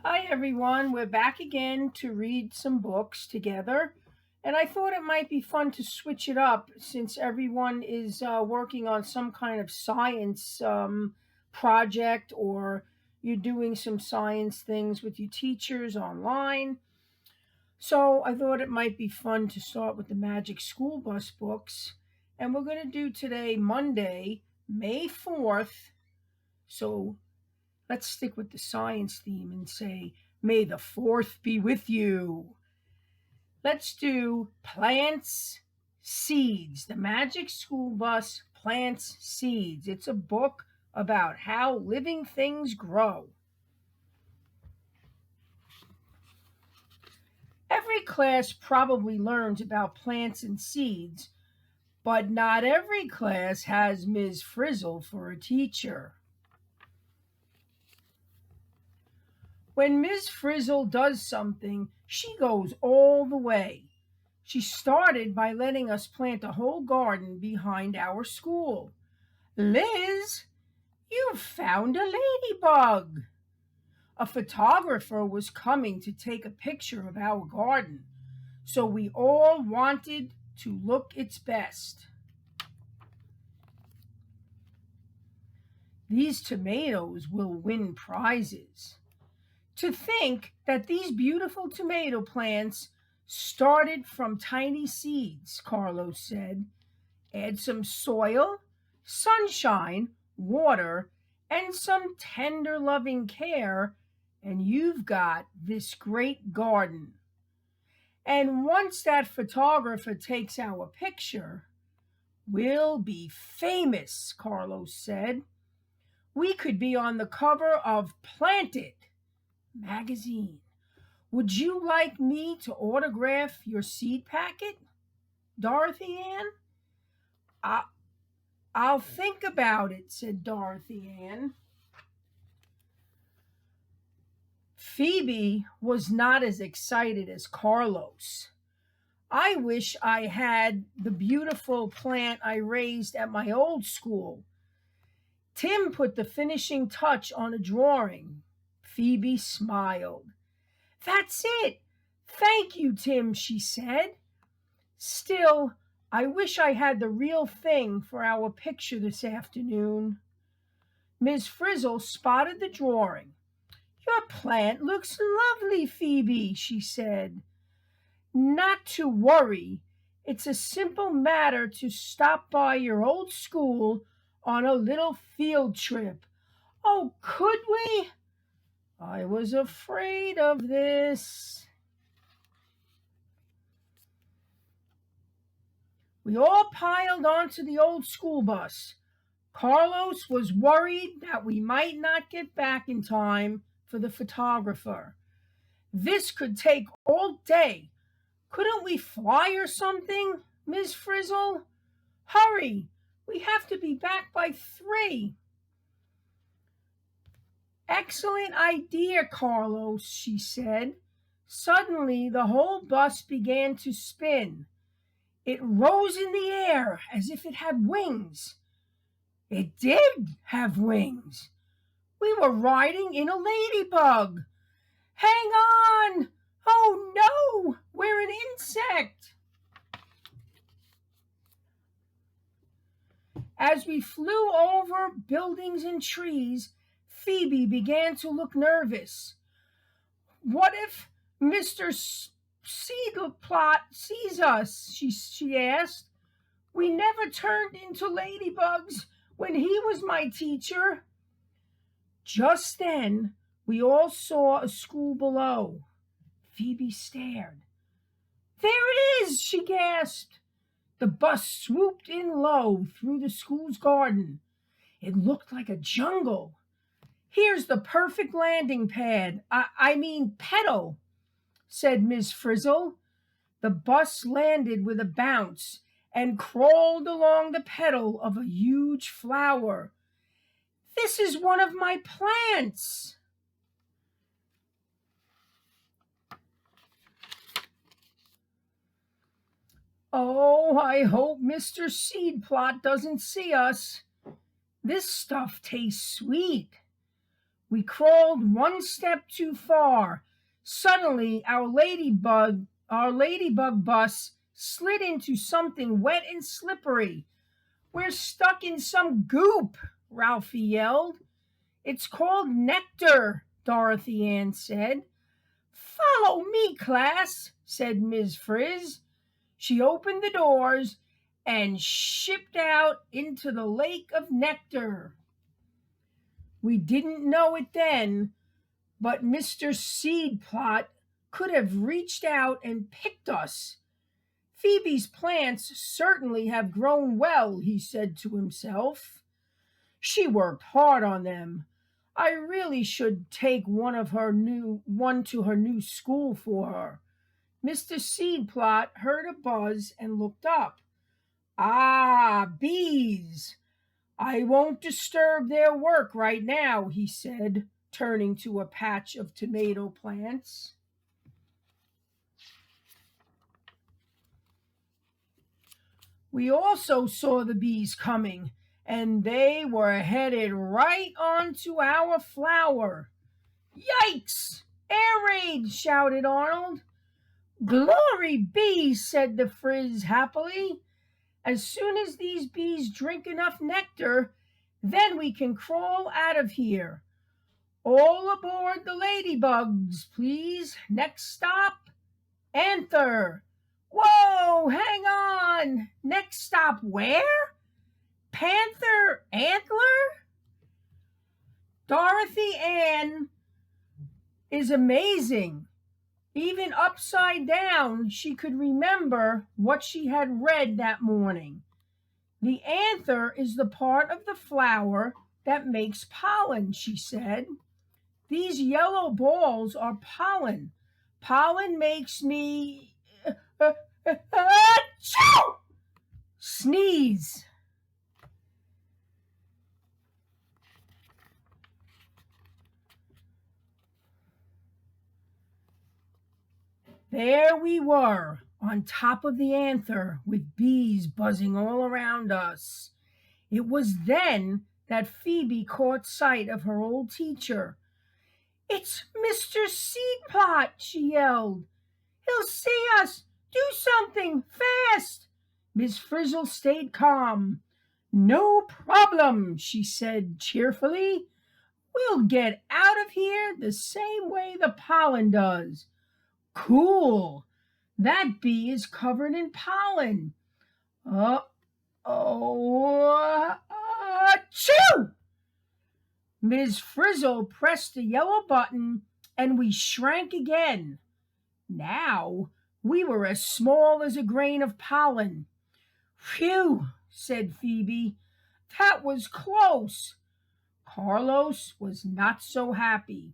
Hi, everyone. We're back again to read some books together. And I thought it might be fun to switch it up since everyone is working on some kind of science project or you're doing some science things with your teachers online. So I thought it might be fun to start with the Magic School Bus books. And we're going to do today, Monday, May 4th. So let's stick with the science theme and say, May the 4th be with you. Let's do Plants, Seeds. The Magic School Bus Plants, Seeds. It's a book about how living things grow. Every class probably learns about plants and seeds, but not every class has Ms. Frizzle for a teacher. When Ms. Frizzle does something, she goes all the way. She started by letting us plant a whole garden behind our school. Liz, you've found a ladybug. A photographer was coming to take a picture of our garden, so we all wanted to look its best. These tomatoes will win prizes. To think that these beautiful tomato plants started from tiny seeds, Carlos said. Add some soil, sunshine, water, and some tender loving care, and you've got this great garden. And once that photographer takes our picture, we'll be famous, Carlos said. We could be on the cover of Planted magazine. Would you like me to autograph your seed packet, Dorothy Ann? I'll think about it, said Dorothy Ann. Phoebe was not as excited as Carlos. I wish I had the beautiful plant I raised at my old school. Tim put the finishing touch on a drawing. Phoebe smiled. That's it. Thank you, Tim, she said. Still, I wish I had the real thing for our picture this afternoon. Ms. Frizzle spotted the drawing. Your plant looks lovely, Phoebe, she said. Not to worry. It's a simple matter to stop by your old school on a little field trip. Oh, could we? I was afraid of this. We all piled onto the old school bus. Carlos was worried that we might not get back in time for the photographer. This could take all day. Couldn't we fly or something, Miss Frizzle? Hurry, we have to be back by 3. Excellent idea, Carlos, she said. Suddenly, the whole bus began to spin. It rose in the air as if it had wings. It did have wings. We were riding in a ladybug. Hang on! Oh no! We're an insect! As we flew over buildings and trees, Phoebe began to look nervous. What if Mr. Seedplot sees us? She asked. We never turned into ladybugs when he was my teacher. Just then, we all saw a school below. Phoebe stared. There it is, she gasped. The bus swooped in low through the school's garden. It looked like a jungle. Here's the perfect landing pad. I mean pedal, said Miss Frizzle. The bus landed with a bounce and crawled along the petal of a huge flower. This is one of my plants. Oh, I hope Mr. Seedplot doesn't see us. This stuff tastes sweet. We crawled one step too far. Suddenly, our ladybug bus slid into something wet and slippery. We're stuck in some goop, Ralphie yelled. It's called nectar, Dorothy Ann said. Follow me, class, said Ms. Frizz. She opened the doors and shipped out into the lake of nectar. We didn't know it then, but Mr. Seedplot could have reached out and picked us. Phoebe's plants certainly have grown well, he said to himself. She worked hard on them. I really should take one to her new school for her. Mr. Seedplot heard a buzz and looked up. Ah, bees! I won't disturb their work right now, he said, turning to a patch of tomato plants. We also saw the bees coming, and they were headed right onto our flower. Yikes! Air raid, shouted Arnold. Glory bees, said the Frizz happily. As soon as these bees drink enough nectar, then we can crawl out of here. All aboard the ladybugs, please. Next stop, Anther. Whoa, hang on. Next stop where? Panther Antler? Dorothy Ann is amazing. Even upside down, she could remember what she had read that morning. The anther is the part of the flower that makes pollen, she said. These yellow balls are pollen. Pollen makes me sneeze. There we were, on top of the anther, with bees buzzing all around us. It was then that Phoebe caught sight of her old teacher. It's Mr. Seedplot, she yelled. He'll see us. Do something, fast. Miss Frizzle stayed calm. No problem, she said cheerfully. We'll get out of here the same way the pollen does. Cool. That bee is covered in pollen. Achoo! Ms. Frizzle pressed the yellow button and we shrank again. Now we were as small as a grain of pollen. Phew, said Phoebe. That was close. Carlos was not so happy.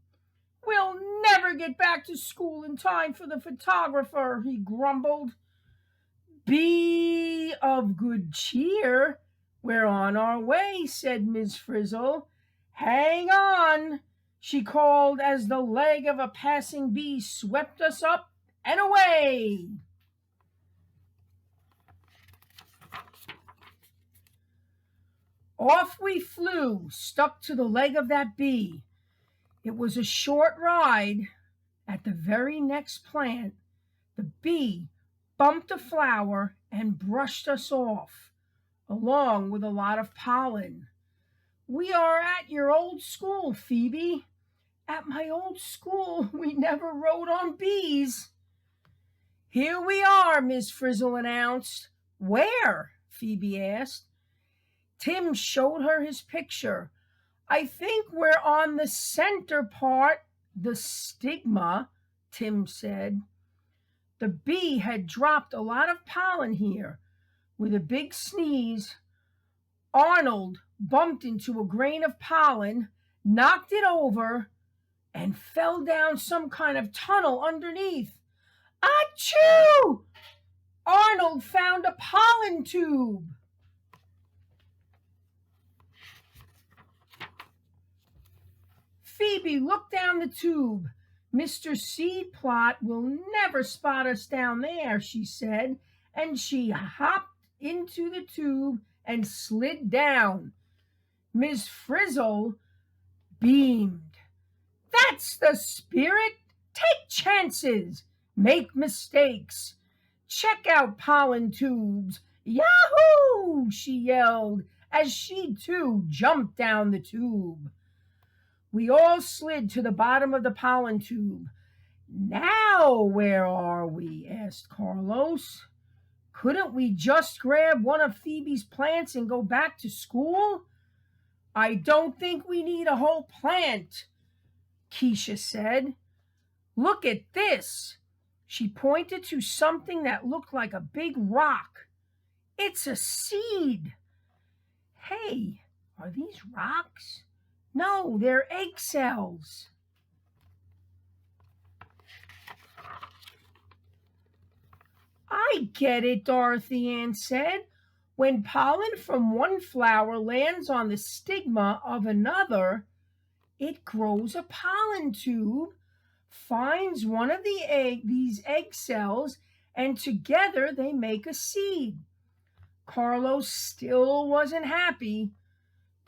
We'll never get back to school in time for the photographer, he grumbled. Be of good cheer. We're on our way, said Miss Frizzle. Hang on, she called as the leg of a passing bee swept us up and away. Off we flew, stuck to the leg of that bee. It was a short ride. At the very next plant, the bee bumped a flower and brushed us off, along with a lot of pollen. We are at your old school, Phoebe. At my old school, we never rode on bees. Here we are, Miss Frizzle announced. Where? Phoebe asked. Tim showed her his picture. I think we're on the center part, the stigma, Tim said. The bee had dropped a lot of pollen here. With a big sneeze, Arnold bumped into a grain of pollen, knocked it over, and fell down some kind of tunnel underneath. Achoo! Arnold found a pollen tube. Phoebe looked down the tube. Mr. Seedplot will never spot us down there, she said, and she hopped into the tube and slid down. Miss Frizzle beamed. That's the spirit. Take chances, make mistakes, check out pollen tubes. Yahoo! She yelled as she too jumped down the tube. We all slid to the bottom of the pollen tube. Now where are we? Asked Carlos. Couldn't we just grab one of Phoebe's plants and go back to school? I don't think we need a whole plant, Keisha said. Look at this. She pointed to something that looked like a big rock. It's a seed. Hey, are these rocks? No, they're egg cells. I get it, Dorothy Ann said. When pollen from one flower lands on the stigma of another, it grows a pollen tube, finds one of these egg cells, and together they make a seed. Carlos still wasn't happy.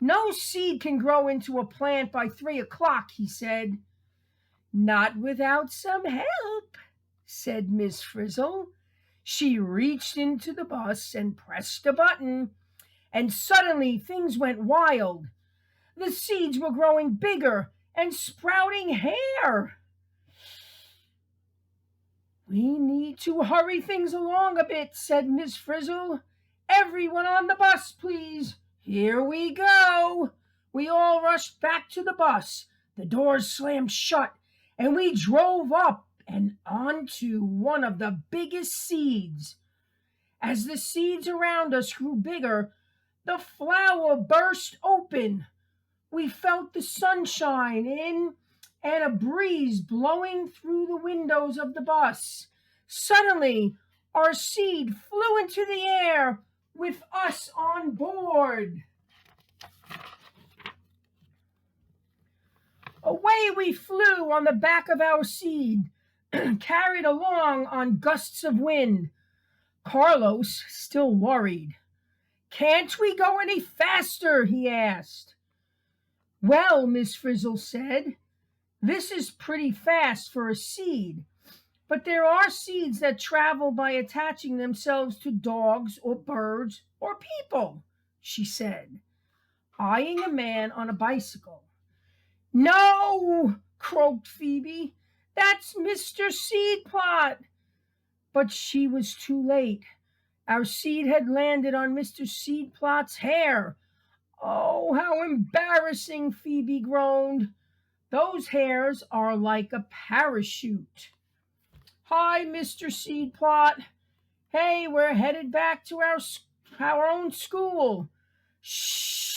No seed can grow into a plant by 3 o'clock, he said. Not without some help, said Miss Frizzle. She reached into the bus and pressed a button, and suddenly things went wild. The seeds were growing bigger and sprouting hair. We need to hurry things along a bit, said Miss Frizzle. Everyone on the bus, please. Here we go. We all rushed back to the bus. The doors slammed shut, and we drove up and onto one of the biggest seeds. As the seeds around us grew bigger, the flower burst open. We felt the sunshine in and a breeze blowing through the windows of the bus. Suddenly, our seed flew into the air with us on board. Away we flew on the back of our seed, carried along on gusts of wind. Carlos still worried. Can't we go any faster? He asked. Well, Miss Frizzle said, this is pretty fast for a seed, but there are seeds that travel by attaching themselves to dogs or birds or people, she said, eyeing a man on a bicycle. No, croaked Phoebe, that's Mr. Seedplot. But she was too late. Our seed had landed on Mr. Seedplot's hair. Oh, how embarrassing, Phoebe groaned. Those hairs are like a parachute. Hi, Mr. Seedplot. Hey, we're headed back to our own school. Shh.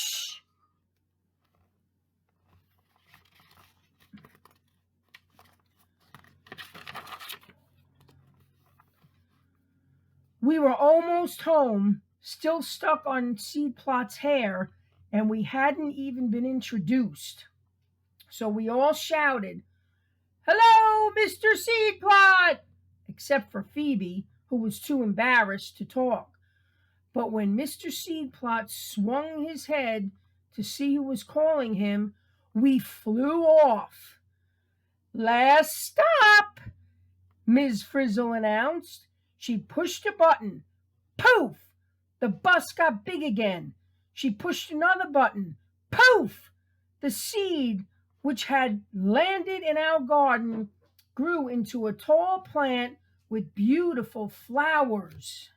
We were almost home, still stuck on Seedplot's hair, and we hadn't even been introduced. So we all shouted, Hello, Mr. Seedplot! Except for Phoebe, who was too embarrassed to talk. But when Mr. Seedplot swung his head to see who was calling him, we flew off. Last stop, Ms. Frizzle announced. She pushed a button. Poof! The bus got big again. She pushed another button. Poof! The seed, which had landed in our garden, grew into a tall plant with beautiful flowers.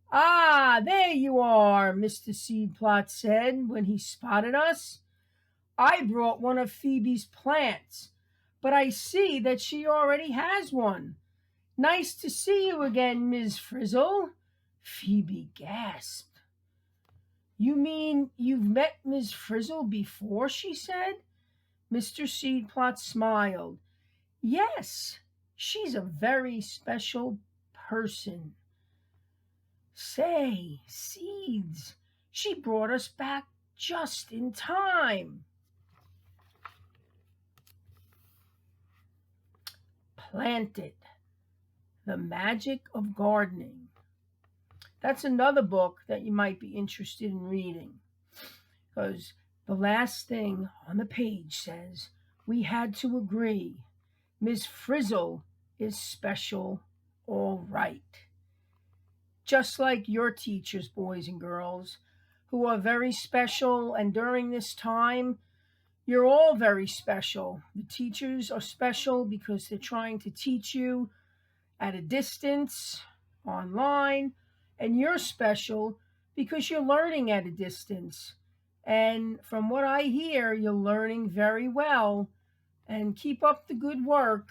Ah, there you are, Mr. Seedplot said when he spotted us. I brought one of Phoebe's plants, but I see that she already has one. Nice to see you again, Ms. Frizzle. Phoebe gasped. You mean you've met Ms. Frizzle before, she said. Mr. Seedplot smiled. Yes, she's a very special person. Say, seeds, she brought us back just in time. Planted. The Magic of Gardening. That's another book that you might be interested in reading, because the last thing on the page says, we had to agree Miss Frizzle is special, all right. Just like your teachers, boys and girls, who are very special, and during this time, you're all very special. The teachers are special because they're trying to teach you at a distance, online, and you're special because you're learning at a distance. And from what I hear, you're learning very well. And keep up the good work.